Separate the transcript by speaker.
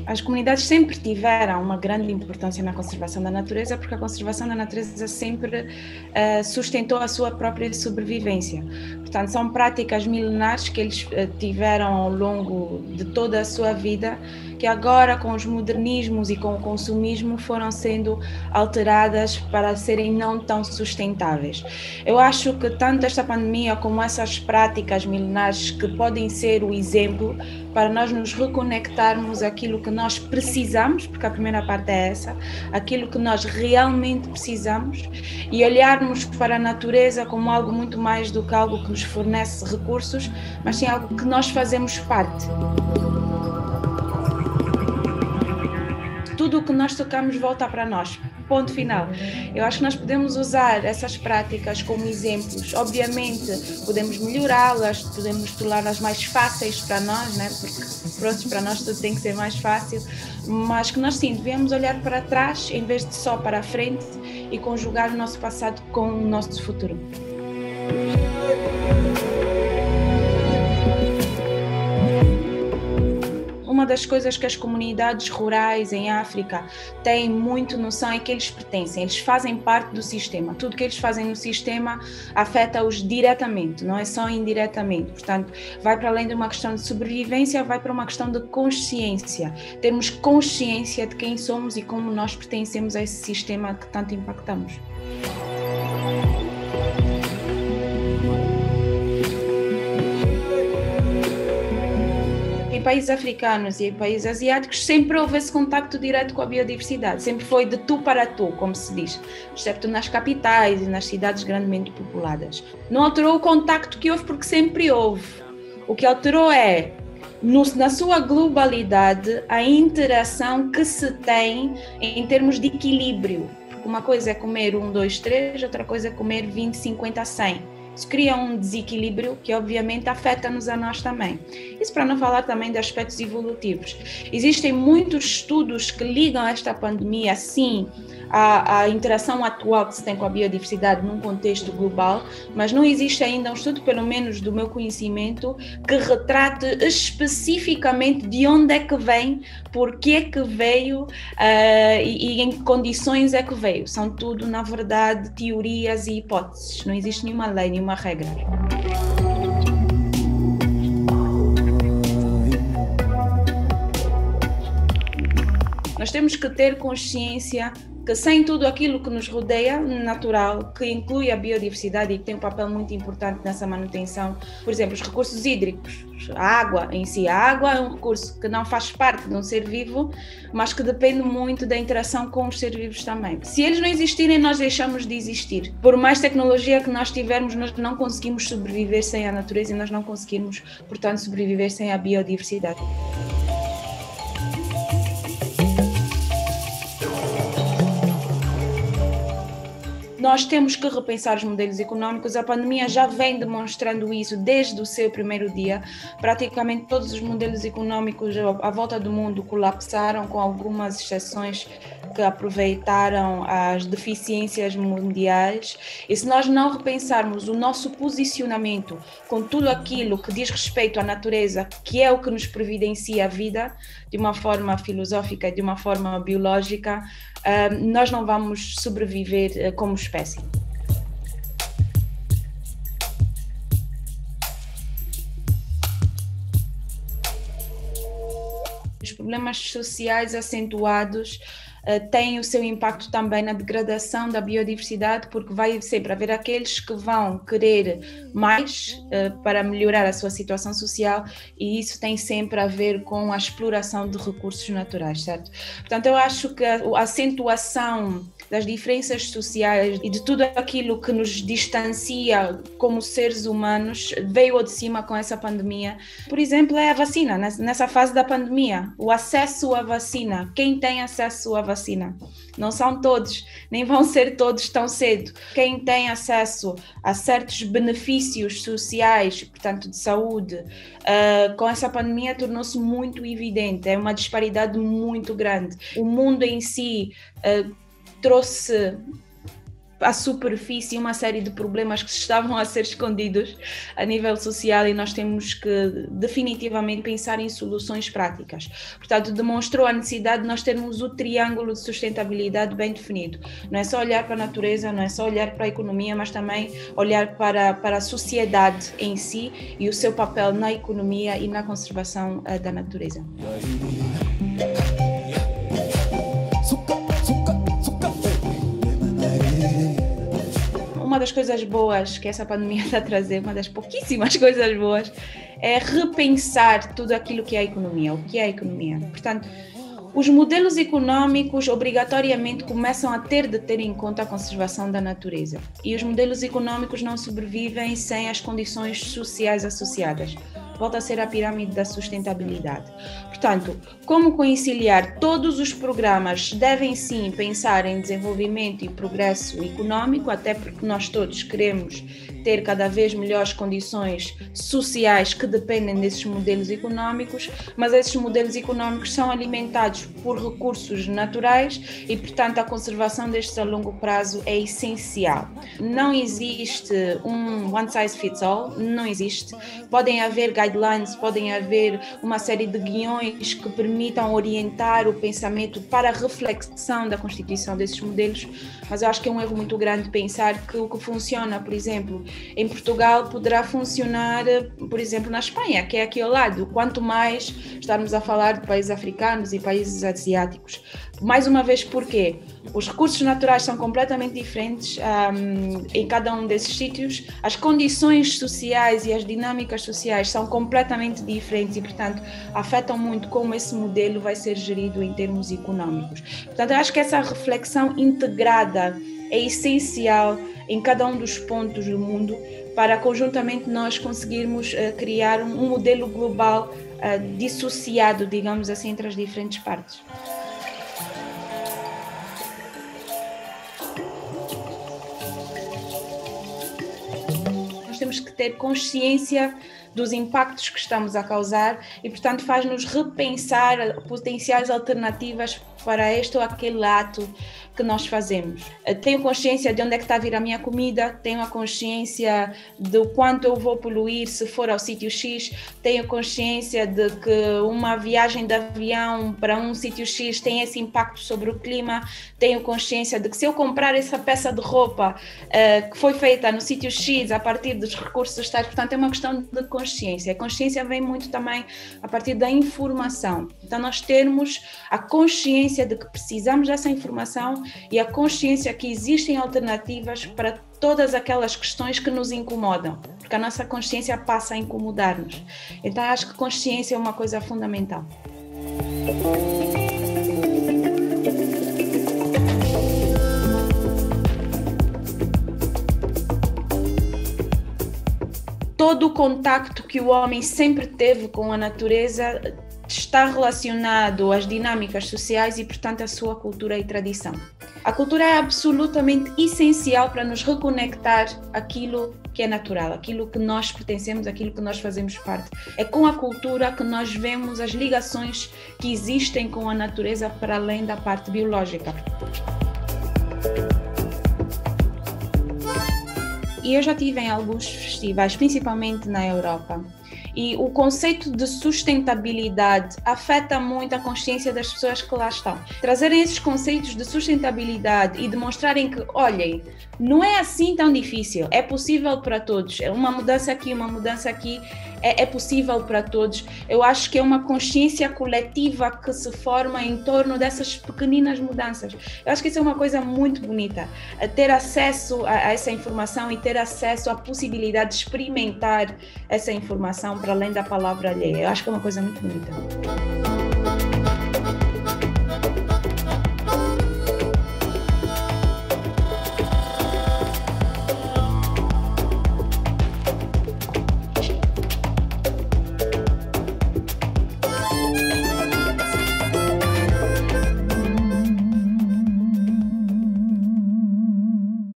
Speaker 1: As comunidades sempre tiveram uma grande importância na conservação da natureza, porque a conservação da natureza sempre sustentou a sua própria sobrevivência. Portanto, são práticas milenares que eles tiveram ao longo de toda a sua vida, que agora, com os modernismos e com o consumismo, foram sendo alteradas para serem não tão sustentáveis. Eu acho que tanto esta pandemia como essas práticas milenares que podem ser o exemplo para nós nos reconectarmos àquilo que nós precisamos, porque a primeira parte é essa, aquilo que nós realmente precisamos, e olharmos para a natureza como algo muito mais do que algo que nos fornece recursos, mas sim algo que nós fazemos parte. Tudo o que nós tocamos volta para nós. Ponto final. Eu acho que nós podemos usar essas práticas como exemplos. Obviamente, podemos melhorá-las, podemos torná-las mais fáceis para nós, né? Porque pronto, para nós tudo tem que ser mais fácil, mas que nós sim devemos olhar para trás em vez de só para a frente e conjugar o nosso passado com o nosso futuro. Uma das coisas que as comunidades rurais em África têm muito noção é que eles pertencem, eles fazem parte do sistema. Tudo que eles fazem no sistema afeta-os diretamente, não é só indiretamente. Portanto, vai para além de uma questão de sobrevivência, vai para uma questão de consciência. Termos consciência de quem somos e como nós pertencemos a esse sistema que tanto impactamos. Em países africanos e em países asiáticos sempre houve esse contacto direto com a biodiversidade, sempre foi de tu para tu, como se diz, excepto nas capitais e nas cidades grandemente populadas. Não alterou o contacto que houve porque sempre houve. O que alterou é, na sua globalidade, a interação que se tem em termos de equilíbrio. Uma coisa é comer 1, 2, 3, outra coisa é comer 20, 50, 100. Isso cria um desequilíbrio que obviamente afeta-nos a nós também. Isso para não falar também de aspectos evolutivos. Existem muitos estudos que ligam esta pandemia, sim, à interação atual que se tem com a biodiversidade num contexto global, mas não existe ainda um estudo, pelo menos do meu conhecimento, que retrate especificamente de onde é que vem, por que é que veio e em que condições é que veio. São tudo, na verdade, teorias e hipóteses. Não existe nenhuma lei, nenhuma regra. Nós temos que ter consciência que sem tudo aquilo que nos rodeia, natural, que inclui a biodiversidade e que tem um papel muito importante nessa manutenção, por exemplo, os recursos hídricos, a água em si. A água é um recurso que não faz parte de um ser vivo, mas que depende muito da interação com os seres vivos também. Se eles não existirem, nós deixamos de existir. Por mais tecnologia que nós tivermos, nós não conseguimos sobreviver sem a natureza e nós não conseguimos, portanto, sobreviver sem a biodiversidade. Nós temos que repensar os modelos econômicos. A pandemia já vem demonstrando isso desde o seu primeiro dia. Praticamente todos os modelos econômicos à volta do mundo colapsaram, com algumas exceções que aproveitaram as deficiências mundiais. E se nós não repensarmos o nosso posicionamento com tudo aquilo que diz respeito à natureza, que é o que nos providencia a vida, de uma forma filosófica, de uma forma biológica, nós não vamos sobreviver como espécie. Os problemas sociais acentuados têm o seu impacto também na degradação da biodiversidade, porque vai sempre haver aqueles que vão querer mais para melhorar a sua situação social, e isso tem sempre a ver com a exploração de recursos naturais, certo? Portanto, eu acho que a acentuação das diferenças sociais e de tudo aquilo que nos distancia como seres humanos, veio ao de cima com essa pandemia. Por exemplo, é a vacina, nessa fase da pandemia, o acesso à vacina. Quem tem acesso à vacina? Não são todos, nem vão ser todos tão cedo. Quem tem acesso a certos benefícios sociais, portanto de saúde, com essa pandemia tornou-se muito evidente, é uma disparidade muito grande. O mundo em si trouxe à superfície uma série de problemas que estavam a ser escondidos a nível social e nós temos que definitivamente pensar em soluções práticas. Portanto, demonstrou a necessidade de nós termos o triângulo de sustentabilidade bem definido. Não é só olhar para a natureza, não é só olhar para a economia, mas também olhar para a sociedade em si e o seu papel na economia e na conservação da natureza. Uma das coisas boas que essa pandemia está a trazer, uma das pouquíssimas coisas boas, é repensar tudo aquilo que é a economia. O que é a economia? Portanto, os modelos econômicos obrigatoriamente começam a ter de ter em conta a conservação da natureza. E os modelos econômicos não sobrevivem sem as condições sociais associadas. Volta a ser a pirâmide da sustentabilidade. Portanto, como conciliar todos os programas devem sim pensar em desenvolvimento e progresso econômico, até porque nós todos queremos ter cada vez melhores condições sociais que dependem desses modelos econômicos, mas esses modelos econômicos são alimentados por recursos naturais e, portanto, a conservação destes a longo prazo é essencial. Não existe um one size fits all, não existe. Podem haver guidelines, podem haver uma série de guiões que permitam orientar o pensamento para a reflexão da constituição desses modelos, mas eu acho que é um erro muito grande pensar que o que funciona, por exemplo, em Portugal poderá funcionar, por exemplo, na Espanha, que é aqui ao lado. Quanto mais estarmos a falar de países africanos e países asiáticos. Mais uma vez, porquê? Os recursos naturais são completamente diferentes em cada um desses sítios, as condições sociais e as dinâmicas sociais são completamente diferentes e, portanto, afetam muito como esse modelo vai ser gerido em termos econômicos. Portanto, eu acho que essa reflexão integrada é essencial em cada um dos pontos do mundo para conjuntamente nós conseguirmos criar um modelo global dissociado, digamos assim, entre as diferentes partes. Nós temos que ter consciência dos impactos que estamos a causar e, portanto, faz-nos repensar potenciais alternativas para este ou aquele ato que nós fazemos. Tenho consciência de onde é que está a vir a minha comida, tenho a consciência do quanto eu vou poluir se for ao sítio X, tenho consciência de que uma viagem de avião para um sítio X tem esse impacto sobre o clima, tenho consciência de que se eu comprar essa peça de roupa que foi feita no sítio X a partir dos recursos tais, portanto é uma questão de consciência. A consciência vem muito também a partir da informação. Então nós termos a consciência de que precisamos dessa informação e a consciência que existem alternativas para todas aquelas questões que nos incomodam, porque a nossa consciência passa a incomodar-nos. Então acho que consciência é uma coisa fundamental. Todo o contacto que o homem sempre teve com a natureza está relacionado às dinâmicas sociais e, portanto, à sua cultura e tradição. A cultura é absolutamente essencial para nos reconectar àquilo que é natural, aquilo que nós pertencemos, aquilo que nós fazemos parte. É com a cultura que nós vemos as ligações que existem com a natureza para além da parte biológica. E eu já estive em alguns festivais, principalmente na Europa, e o conceito de sustentabilidade afeta muito a consciência das pessoas que lá estão. Trazerem esses conceitos de sustentabilidade e demonstrarem que, olhem, não é assim tão difícil, é possível para todos, uma mudança aqui, é possível para todos. Eu acho que é uma consciência coletiva que se forma em torno dessas pequeninas mudanças. Eu acho que isso é uma coisa muito bonita, ter acesso a essa informação e ter acesso à possibilidade de experimentar essa informação para além da palavra alheia. Eu acho que é uma coisa muito bonita.